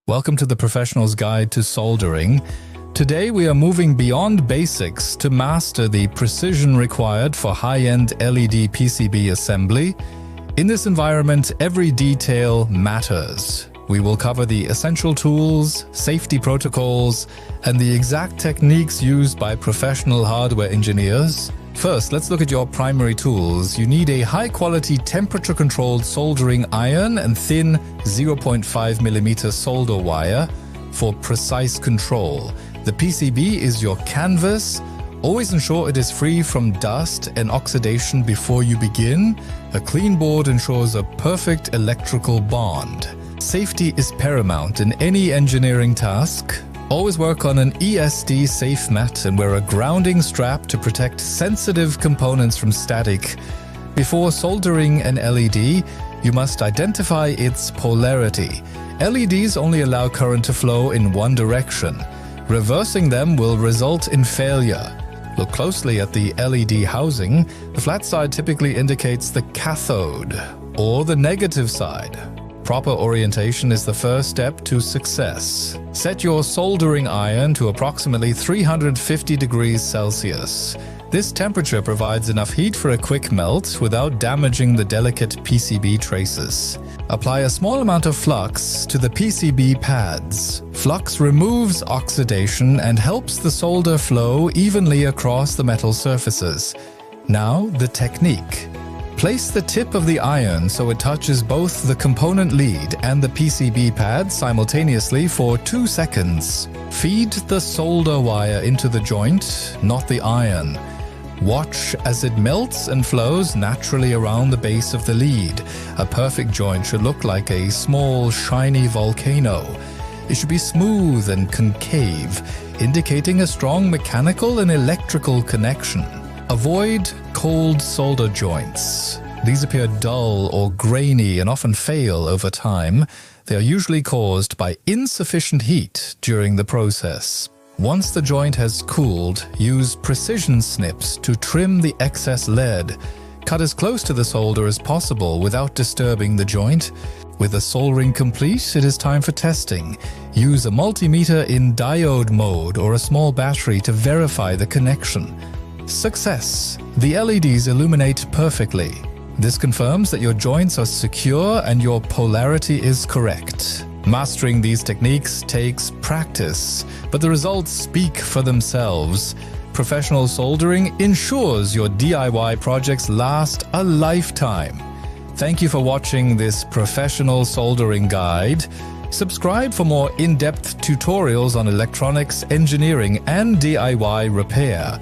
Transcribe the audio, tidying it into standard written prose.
Welcome to the Professional's Guide to Soldering. Today we are moving beyond basics to master the precision required for high-end LED PCB assembly. In this environment, every detail matters. We will cover the essential tools, safety protocols, and the exact techniques used by professional hardware engineers. First, let's look at your primary tools. You need a high-quality temperature-controlled soldering iron and thin 0.5mm solder wire for precise control. The PCB is your canvas. Always ensure it is free from dust and oxidation before you begin. A clean board ensures a perfect electrical bond. Safety is paramount in any engineering task. Always work on an ESD safe mat and wear a grounding strap to protect sensitive components from static. Before soldering an LED, you must identify its polarity. LEDs only allow current to flow in one direction. Reversing them will result in failure. Look closely at the LED housing. The flat side typically indicates the cathode, or the negative side. Proper orientation is the first step to success. Set your soldering iron to approximately 350 degrees Celsius. This temperature provides enough heat for a quick melt without damaging the delicate PCB traces. Apply a small amount of flux to the PCB pads. Flux removes oxidation and helps the solder flow evenly across the metal surfaces. Now, the technique. Place the tip of the iron so it touches both the component lead and the PCB pad simultaneously for 2 seconds. Feed the solder wire into the joint, not the iron. Watch as it melts and flows naturally around the base of the lead. A perfect joint should look like a small, shiny volcano. It should be smooth and concave, indicating a strong mechanical and electrical connection. Avoid cold solder joints. These appear dull or grainy and often fail over time. They are usually caused by insufficient heat during the process. Once the joint has cooled, use precision snips to trim the excess lead. Cut as close to the solder as possible without disturbing the joint. With the soldering complete, it is time for testing. Use a multimeter in diode mode or a small battery to verify the connection. Success! The LEDs illuminate perfectly. This confirms that your joints are secure and your polarity is correct. Mastering these techniques takes practice, but the results speak for themselves. Professional soldering ensures your DIY projects last a lifetime. Thank you for watching this professional soldering guide. Subscribe for more in-depth tutorials on electronics, engineering, and DIY repair.